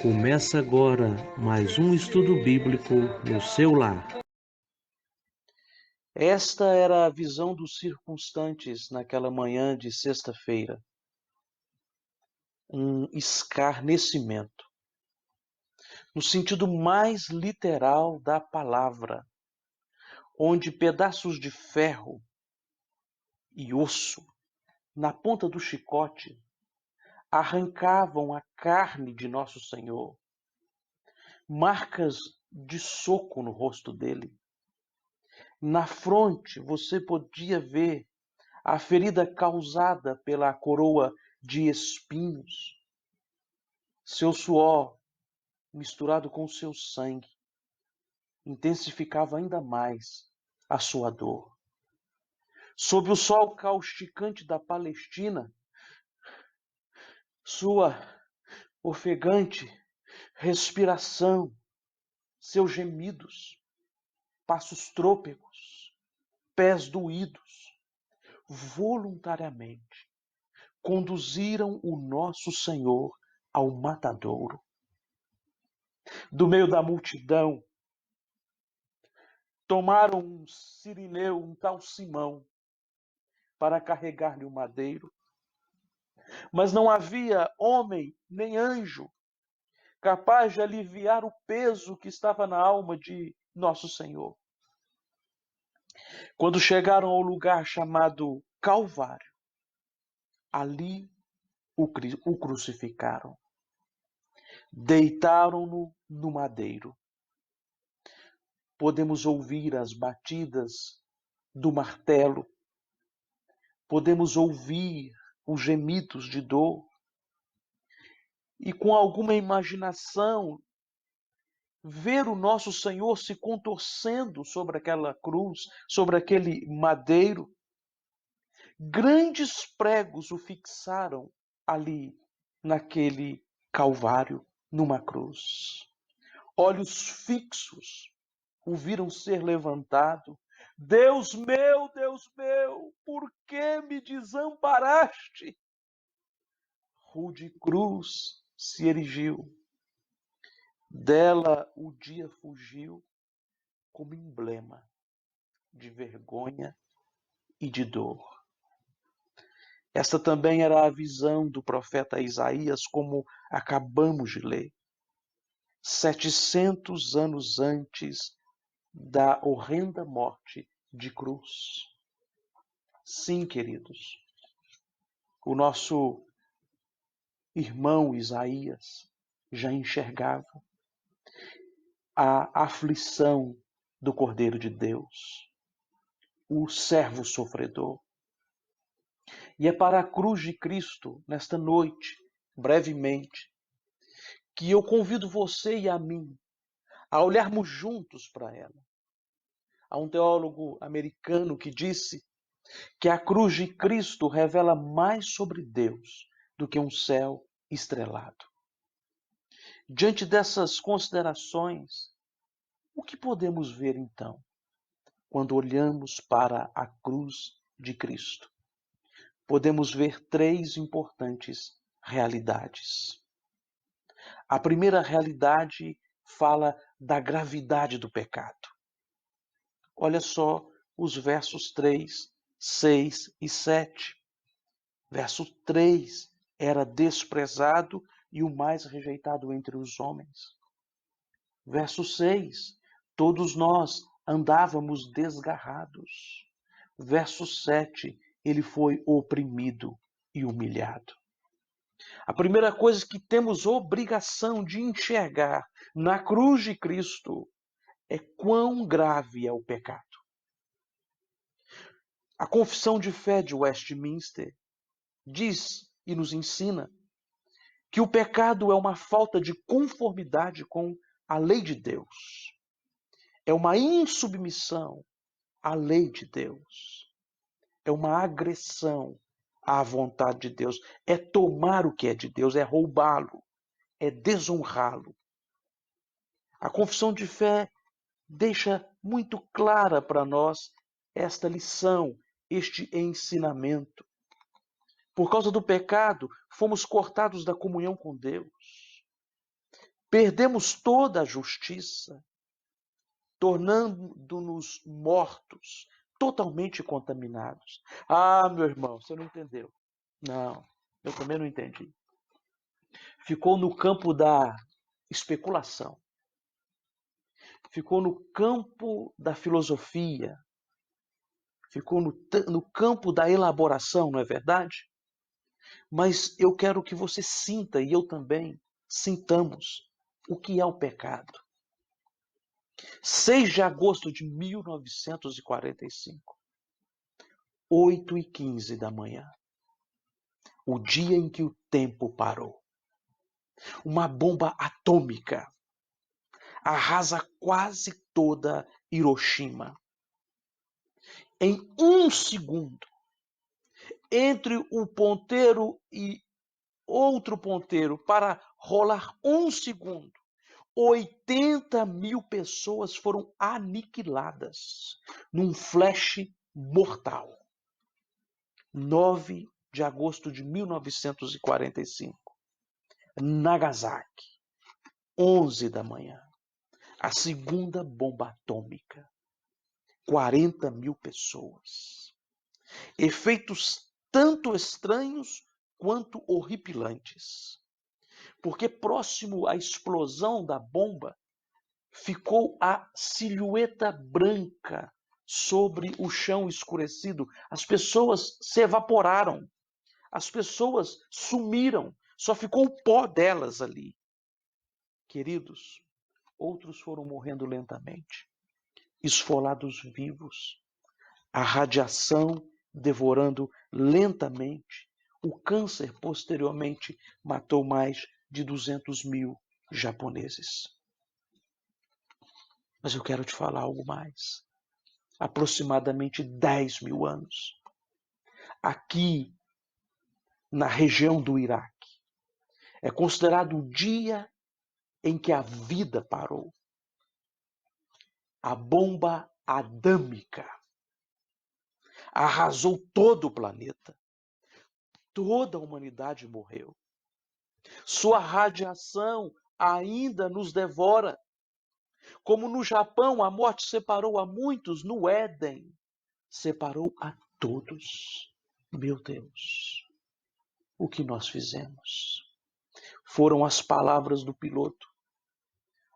Começa agora mais um estudo bíblico no seu lar. Esta era a visão dos circunstantes naquela manhã de sexta-feira. Um escarnecimento, no sentido mais literal da palavra, onde pedaços de ferro e osso, na ponta do chicote, arrancavam a carne de nosso Senhor, marcas de soco no rosto dele. Na fronte você podia ver a ferida causada pela coroa de espinhos. Seu suor, misturado com seu sangue, intensificava ainda mais a sua dor. Sob o sol causticante da Palestina, sua ofegante respiração, seus gemidos, passos trôpegos, pés doídos, voluntariamente conduziram o nosso Senhor ao matadouro. Do meio da multidão, tomaram um cirineu, um tal Simão, para carregar-lhe o madeiro. Mas não havia homem nem anjo capaz de aliviar o peso que estava na alma de nosso Senhor. Quando chegaram ao lugar chamado Calvário, ali o crucificaram. Deitaram-no no madeiro. Podemos ouvir as batidas do martelo. Podemos ouvir os gemidos de dor. E com alguma imaginação, ver o nosso Senhor se contorcendo sobre aquela cruz, sobre aquele madeiro. Grandes pregos o fixaram ali, naquele Calvário, numa cruz. Olhos fixos o viram ser levantado. Deus meu, por que me desamparaste? Rude cruz se erigiu. Dela o dia fugiu como emblema de vergonha e de dor. Esta também era a visão do profeta Isaías, como acabamos de ler. 700 anos antes da horrenda morte de cruz. Sim, queridos, o nosso irmão Isaías já enxergava a aflição do Cordeiro de Deus, o servo sofredor. E é para a cruz de Cristo, nesta noite, brevemente, que eu convido você e a mim a olharmos juntos para ela. Há um teólogo americano que disse que a cruz de Cristo revela mais sobre Deus do que um céu estrelado. Diante dessas considerações, o que podemos ver então, quando olhamos para a cruz de Cristo? Podemos ver três importantes realidades. A primeira realidade fala da gravidade do pecado. Olha só os versos 3, 6 e 7. Verso 3, era desprezado e o mais rejeitado entre os homens. Verso 6, todos nós andávamos desgarrados. Verso 7, ele foi oprimido e humilhado. A primeira coisa que temos obrigação de enxergar na cruz de Cristo é quão grave é o pecado. A Confissão de Fé de Westminster diz e nos ensina que o pecado é uma falta de conformidade com a lei de Deus. É uma insubmissão à lei de Deus. É uma agressão à vontade de Deus. É tomar o que é de Deus, é roubá-lo, é desonrá-lo. A Confissão de Fé deixa muito clara para nós esta lição, este ensinamento. Por causa do pecado, fomos cortados da comunhão com Deus. Perdemos toda a justiça, tornando-nos mortos, totalmente contaminados. Ah, meu irmão, você não entendeu. Não, eu também não entendi. Ficou no campo da especulação, ficou no campo da filosofia, ficou no campo da elaboração, não é verdade? Mas eu quero que você sinta, e eu também, sintamos o que é o pecado. 6 de agosto de 1945, 8h15 da manhã, o dia em que o tempo parou. Uma bomba atômica arrasa quase toda Hiroshima. Em um segundo, entre um ponteiro e outro ponteiro, para rolar um segundo, 80.000 pessoas foram aniquiladas num flash mortal. 9 de agosto de 1945. Nagasaki, 11 da manhã. A segunda bomba atômica. 40.000 pessoas. Efeitos tanto estranhos quanto horripilantes. Porque próximo à explosão da bomba ficou a silhueta branca sobre o chão escurecido. As pessoas se evaporaram. As pessoas sumiram. Só ficou o pó delas ali. Queridos, outros foram morrendo lentamente, esfolados vivos, a radiação devorando lentamente. O câncer, posteriormente, matou mais de 200.000 japoneses. Mas eu quero te falar algo mais. Aproximadamente 10.000 anos. Aqui, na região do Iraque, é considerado o dia em que a vida parou. A bomba adâmica arrasou todo o planeta. Toda a humanidade morreu. Sua radiação ainda nos devora. Como no Japão a morte separou a muitos, no Éden separou a todos. Meu Deus, o que nós fizemos? Foram as palavras do piloto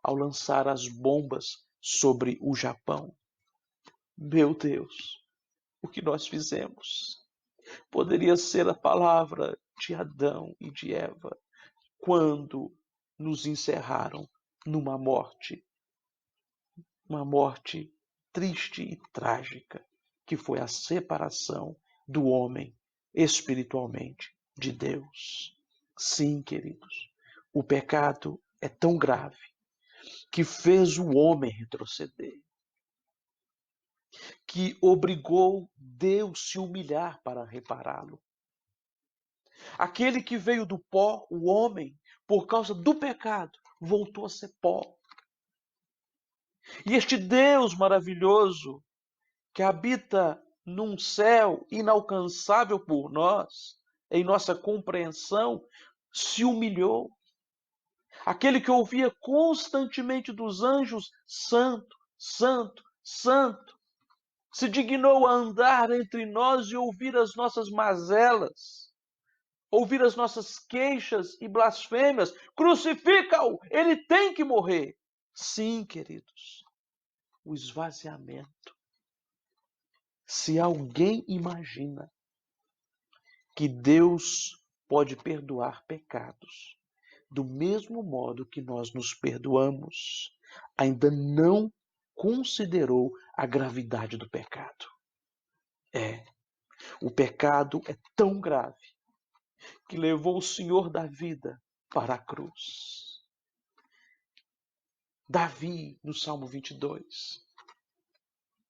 ao lançar as bombas sobre o Japão. Meu Deus, o que nós fizemos? Poderia ser a palavra de Adão e de Eva quando nos encerraram numa morte, uma morte triste e trágica, que foi a separação do homem espiritualmente de Deus. Sim, queridos, o pecado é tão grave que fez o homem retroceder, que obrigou Deus a se humilhar para repará-lo. Aquele que veio do pó, o homem, por causa do pecado, voltou a ser pó. E este Deus maravilhoso, que habita num céu inalcançável por nós, em nossa compreensão, se humilhou. Aquele que ouvia constantemente dos anjos, santo, santo, santo, se dignou a andar entre nós e ouvir as nossas mazelas, ouvir as nossas queixas e blasfêmias. Crucifica-o, ele tem que morrer. Sim, queridos, o esvaziamento. Se alguém imagina que Deus pode perdoar pecados do mesmo modo que nós nos perdoamos, ainda não considerou a gravidade do pecado. O pecado é tão grave que levou o Senhor da vida para a cruz. Davi, no Salmo 22,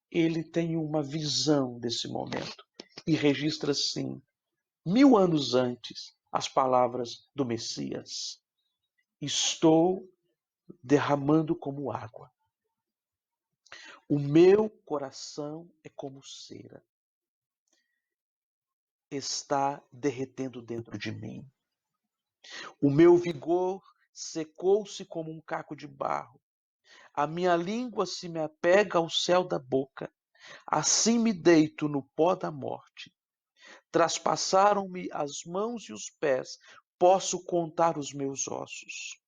ele tem uma visão desse momento e registra assim, 1000 anos antes, as palavras do Messias: estou derramando como água. O meu coração é como cera. Está derretendo dentro de mim. O meu vigor secou-se como um caco de barro. A minha língua se me apega ao céu da boca. Assim me deito no pó da morte. Traspassaram-me as mãos e os pés. Posso contar os meus ossos.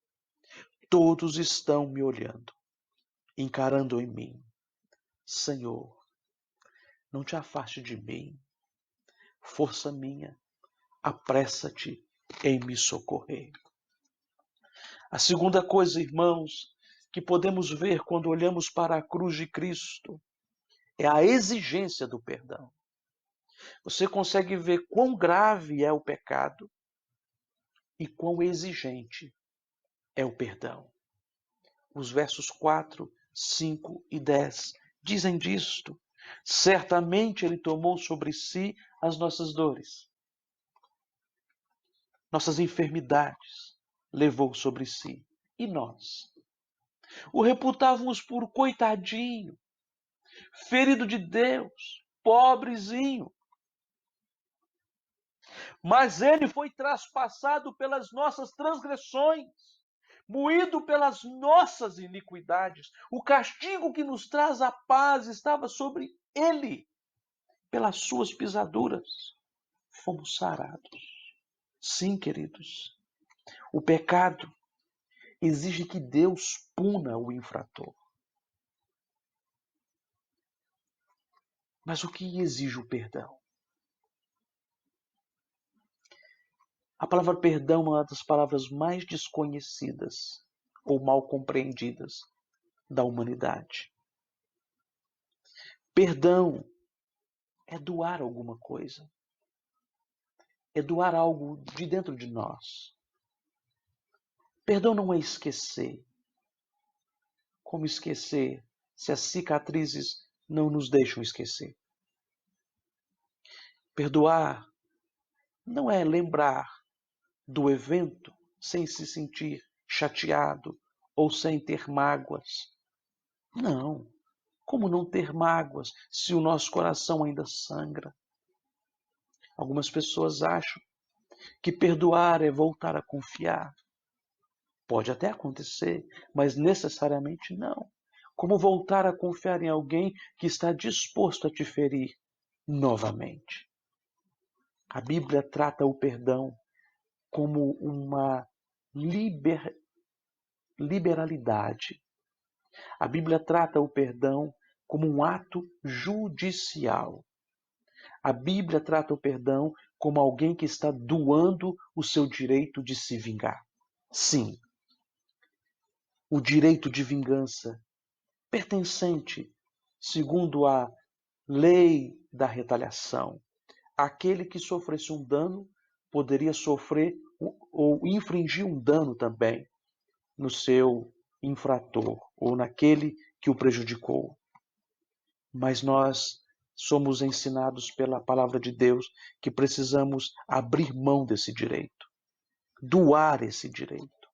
Todos estão me olhando, encarando em mim. Senhor, não te afaste de mim. Força minha, apressa-te em me socorrer. A segunda coisa, irmãos, que podemos ver quando olhamos para a cruz de Cristo é a exigência do perdão. Você consegue ver quão grave é o pecado e quão exigente é o perdão. Os versos 4, 5 e 10 dizem disto. Certamente ele tomou sobre si as nossas dores, nossas enfermidades, levou sobre si. E nós? O reputávamos por coitadinho, ferido de Deus, pobrezinho. Mas ele foi traspassado pelas nossas transgressões, moído pelas nossas iniquidades. O castigo que nos traz a paz estava sobre ele. Pelas suas pisaduras fomos sarados. Sim, queridos, o pecado exige que Deus puna o infrator. Mas o que exige o perdão? A palavra perdão é uma das palavras mais desconhecidas ou mal compreendidas da humanidade. Perdão é doar alguma coisa. É doar algo de dentro de nós. Perdão não é esquecer. Como esquecer se as cicatrizes não nos deixam esquecer? Perdoar não é lembrar do evento sem se sentir chateado ou sem ter mágoas. Não. Como não ter mágoas se o nosso coração ainda sangra? Algumas pessoas acham que perdoar é voltar a confiar. Pode até acontecer, mas necessariamente não. Como voltar a confiar em alguém que está disposto a te ferir novamente? A Bíblia trata o perdão como uma liberalidade. A Bíblia trata o perdão como um ato judicial. A Bíblia trata o perdão como alguém que está doando o seu direito de se vingar. Sim, o direito de vingança pertencente, segundo a lei da retaliação. Aquele que sofresse um dano poderia sofrer ou infringir um dano também no seu infrator ou naquele que o prejudicou. Mas nós somos ensinados pela palavra de Deus que precisamos abrir mão desse direito, doar esse direito.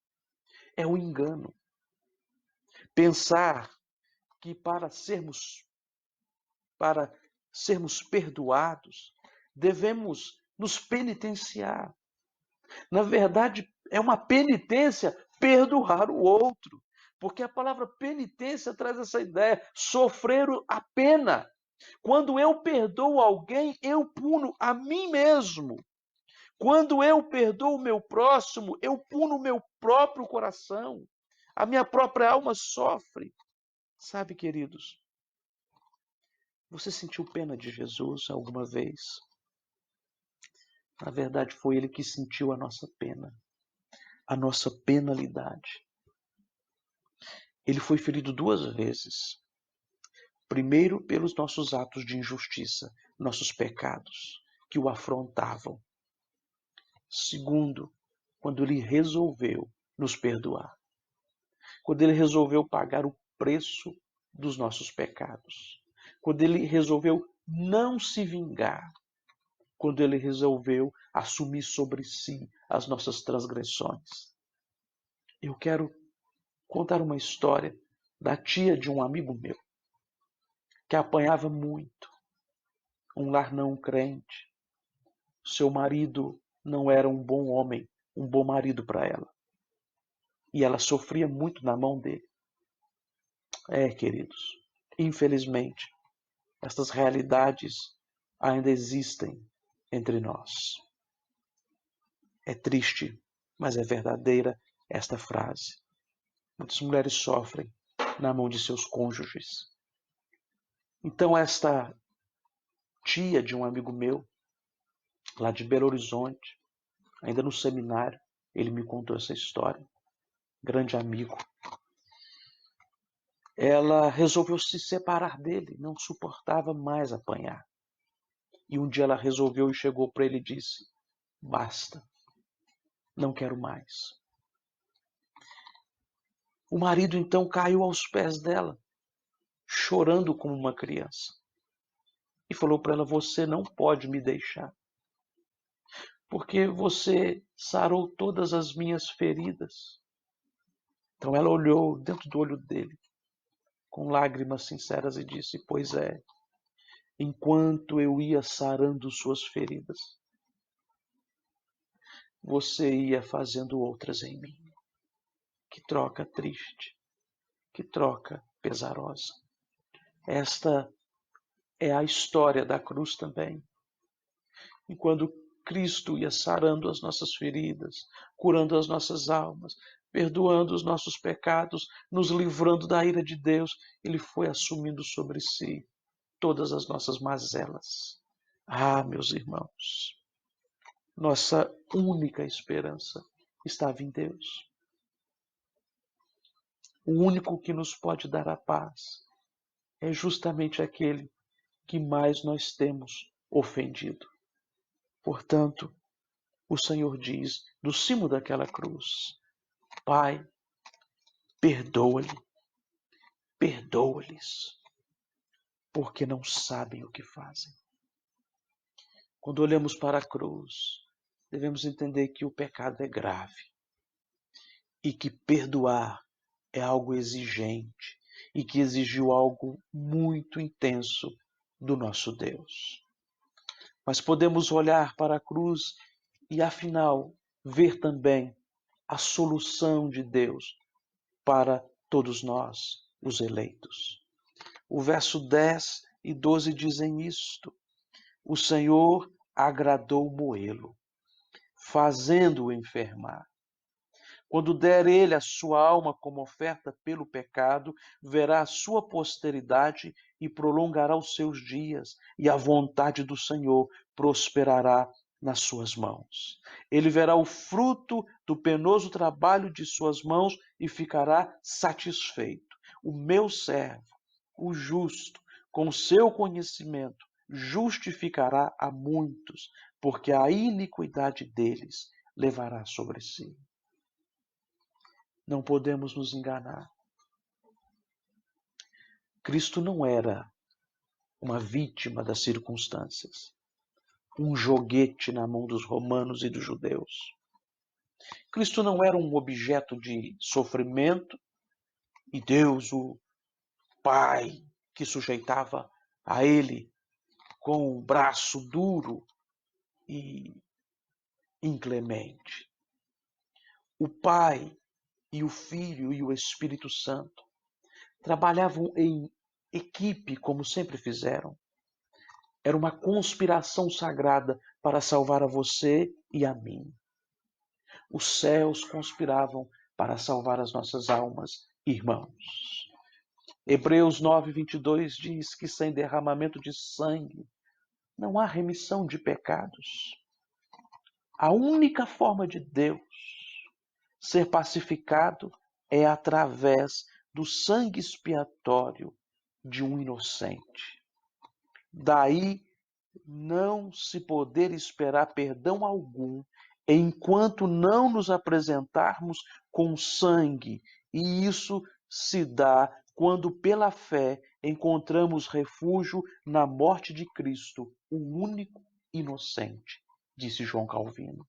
É um engano. Pensar que para sermos perdoados, devemos nos penitenciar. Na verdade, é uma penitência perdoar o outro. Porque a palavra penitência traz essa ideia, sofrer a pena. Quando eu perdoo alguém, eu puno a mim mesmo. Quando eu perdoo o meu próximo, eu puno o meu próprio coração. A minha própria alma sofre. Sabe, queridos, você sentiu pena de Jesus alguma vez? Na verdade, foi ele que sentiu a nossa pena, a nossa penalidade. Ele foi ferido 2 vezes. Primeiro, pelos nossos atos de injustiça, nossos pecados, que o afrontavam. Segundo, quando ele resolveu nos perdoar. Quando ele resolveu pagar o preço dos nossos pecados. Quando ele resolveu não se vingar. Quando ele resolveu assumir sobre si as nossas transgressões. Eu quero contar uma história da tia de um amigo meu, que apanhava muito, um lar não crente. Seu marido não era um bom homem, um bom marido para ela. e ela sofria muito na mão dele. Queridos, infelizmente, estas realidades ainda existem entre nós. É triste, mas é verdadeira esta frase. Muitas mulheres sofrem na mão de seus cônjuges. Então, esta tia de um amigo meu, lá de Belo Horizonte, ainda no seminário, ele me contou essa história. Grande amigo. Ela resolveu se separar dele, não suportava mais apanhar. E um dia ela resolveu e chegou para ele e disse: basta, não quero mais. O marido então caiu aos pés dela, chorando como uma criança, e falou para ela: você não pode me deixar, porque você sarou todas as minhas feridas. Então ela olhou dentro do olho dele, com lágrimas sinceras, e disse: pois é, enquanto eu ia sarando suas feridas, você ia fazendo outras em mim. Que troca triste, que troca pesarosa. Esta é a história da cruz também. E quando Cristo ia sarando as nossas feridas, curando as nossas almas, perdoando os nossos pecados, nos livrando da ira de Deus, ele foi assumindo sobre si todas as nossas mazelas. Meus irmãos, nossa única esperança estava em Deus. O único que nos pode dar a paz é justamente aquele que mais nós temos ofendido. Portanto, o Senhor diz, do cimo daquela cruz: Pai, perdoa-lhes, porque não sabem o que fazem. Quando olhamos para a cruz, devemos entender que o pecado é grave e que perdoar é algo exigente e que exigiu algo muito intenso do nosso Deus. Mas podemos olhar para a cruz e, afinal, ver também a solução de Deus para todos nós, os eleitos. O verso 10 e 12 dizem isto: o Senhor agradou moê-lo, fazendo-o enfermar. Quando der ele a sua alma como oferta pelo pecado, verá a sua posteridade e prolongará os seus dias, e a vontade do Senhor prosperará nas suas mãos. Ele verá o fruto do penoso trabalho de suas mãos e ficará satisfeito. O meu servo, o justo, com seu conhecimento, justificará a muitos, porque a iniquidade deles levará sobre si. Não podemos nos enganar. Cristo não era uma vítima das circunstâncias, um joguete na mão dos romanos e dos judeus. Cristo não era um objeto de sofrimento e Deus, o Pai, que sujeitava a ele com o braço duro e inclemente. O Pai e o Filho e o Espírito Santo trabalhavam em equipe, como sempre fizeram. Era uma conspiração sagrada para salvar a você e a mim. Os céus conspiravam para salvar as nossas almas, irmãos. Hebreus 9:22 diz que sem derramamento de sangue não há remissão de pecados. A única forma de Deus ser pacificado é através do sangue expiatório de um inocente. Daí não se poder esperar perdão algum enquanto não nos apresentarmos com sangue, e isso se dá quando pela fé encontramos refúgio na morte de Cristo, o único inocente, disse João Calvino.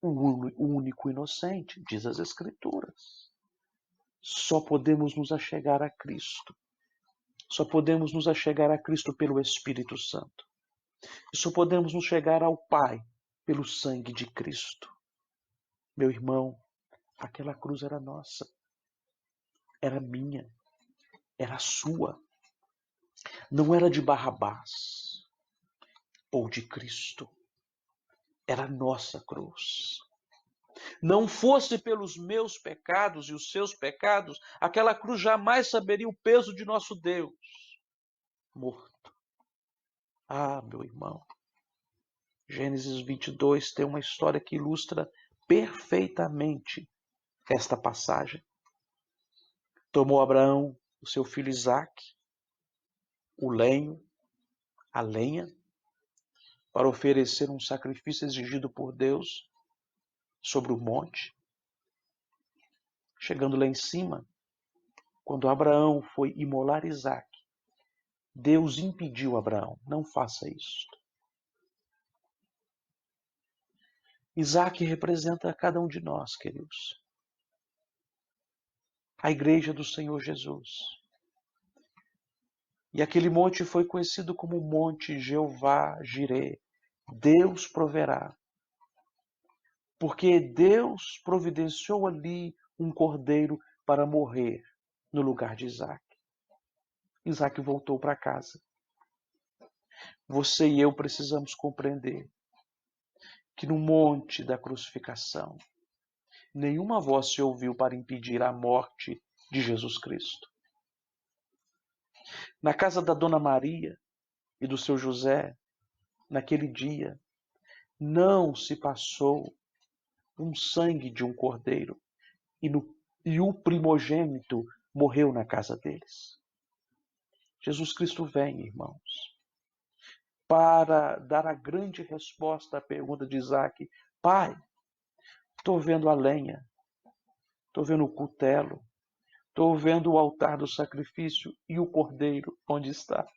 O único inocente, diz as Escrituras. Só podemos nos achegar a Cristo. Só podemos nos achegar a Cristo pelo Espírito Santo. E só podemos nos chegar ao Pai pelo sangue de Cristo. Meu irmão, Aquela cruz era nossa, era minha, era sua. Não era de Barrabás ou de Cristo. Era nossa cruz. Não fosse pelos meus pecados e os seus pecados, aquela cruz jamais saberia o peso de nosso Deus morto. Ah, meu irmão, Gênesis 22 tem uma história que ilustra perfeitamente esta passagem. Tomou Abraão o seu filho Isaque, o lenho, a lenha, para oferecer um sacrifício exigido por Deus sobre o monte. Chegando lá em cima, quando Abraão foi imolar Isaque, Deus impediu Abraão, não faça isso. Isaque representa cada um de nós, queridos. A igreja do Senhor Jesus. E aquele monte foi conhecido como Monte Jeová Jireh. Deus proverá. Porque Deus providenciou ali um cordeiro para morrer no lugar de Isaque. Isaque voltou para casa. Você e eu precisamos compreender que no monte da crucificação, nenhuma voz se ouviu para impedir a morte de Jesus Cristo. Na casa da Dona Maria e do seu José, naquele dia, não se passou um sangue de um cordeiro e o primogênito morreu na casa deles. Jesus Cristo vem, irmãos, para dar a grande resposta à pergunta de Isaque. Pai, estou vendo a lenha, estou vendo o cutelo, estou vendo o altar do sacrifício e o cordeiro, onde está?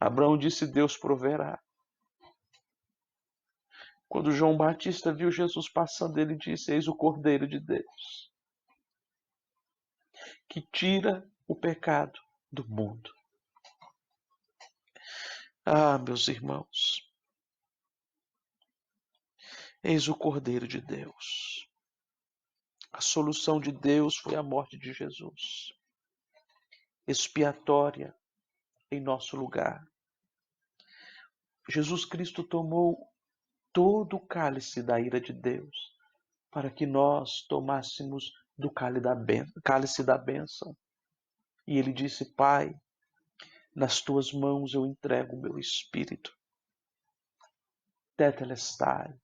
Abraão disse, Deus proverá. Quando João Batista viu Jesus passando, ele disse, eis o Cordeiro de Deus, que tira o pecado do mundo. Ah, meus irmãos, eis o Cordeiro de Deus. A solução de Deus foi a morte de Jesus, expiatória em nosso lugar. Jesus Cristo tomou todo o cálice da ira de Deus, para que nós tomássemos do cálice da bênção. E ele disse, Pai, nas tuas mãos eu entrego o meu espírito. Tetelestai,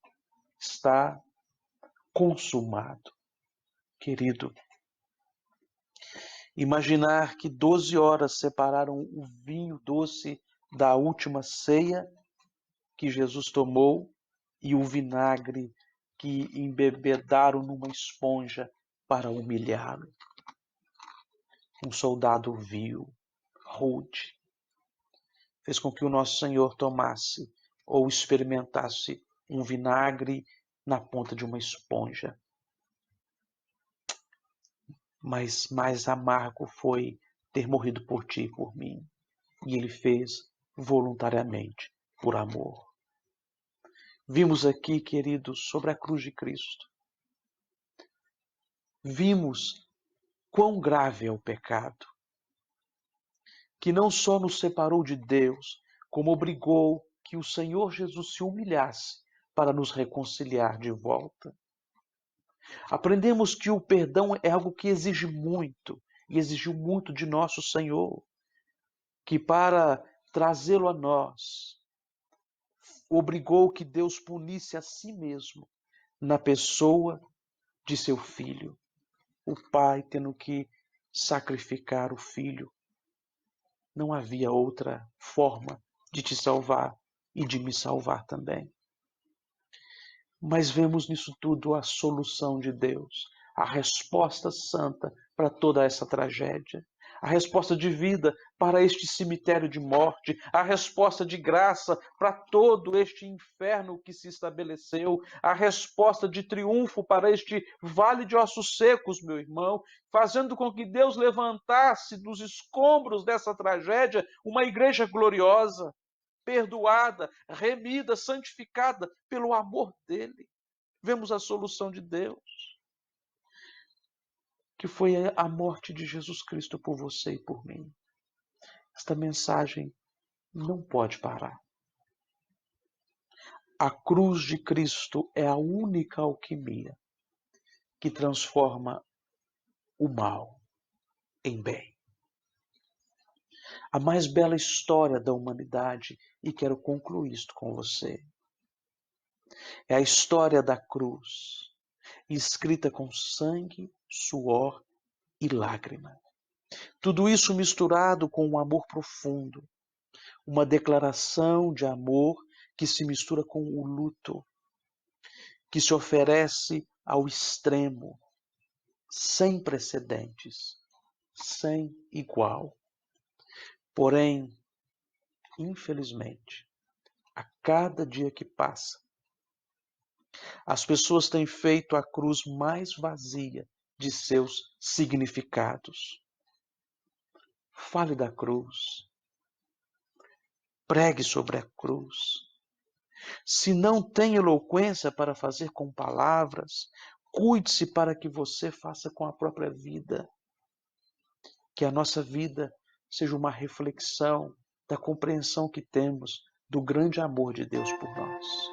está consumado. Querido, imaginar que 12 horas separaram o vinho doce da última ceia que Jesus tomou e o vinagre que embebedaram numa esponja para humilhá-lo. Um soldado vil, rude, fez com que o nosso Senhor tomasse ou experimentasse um vinagre na ponta de uma esponja. Mas mais amargo foi ter morrido por ti e por mim. E ele fez voluntariamente, por amor. Vimos aqui, queridos, sobre a cruz de Cristo. Vimos quão grave é o pecado, que não só nos separou de Deus, como obrigou que o Senhor Jesus se humilhasse para nos reconciliar de volta. Aprendemos que o perdão é algo que exige muito, e exigiu muito de nosso Senhor, que para trazê-lo a nós, obrigou que Deus punisse a si mesmo na pessoa de seu filho. O pai tendo que sacrificar o filho. Não havia outra forma de te salvar e de me salvar também. Mas vemos nisso tudo a solução de Deus, a resposta santa para toda essa tragédia, a resposta de vida para este cemitério de morte, a resposta de graça para todo este inferno que se estabeleceu, a resposta de triunfo para este vale de ossos secos, meu irmão, fazendo com que Deus levantasse dos escombros dessa tragédia uma igreja gloriosa, perdoada, remida, santificada pelo amor dele. vemos a solução de Deus, que foi a morte de Jesus Cristo por você e por mim. Esta mensagem não pode parar. A cruz de Cristo é a única alquimia que transforma o mal em bem. A mais bela história da humanidade, e quero concluir isto com você, é a história da cruz, escrita com sangue, suor e lágrima. Tudo isso misturado com um amor profundo, uma declaração de amor que se mistura com o luto, que se oferece ao extremo, sem precedentes, sem igual. Porém, infelizmente, a cada dia que passa, as pessoas têm feito a cruz mais vazia de seus significados. Fale da cruz. Pregue sobre a cruz. Se não tem eloquência para fazer com palavras, cuide-se para que você faça com a própria vida. Que a nossa vida seja uma reflexão da compreensão que temos do grande amor de Deus por nós.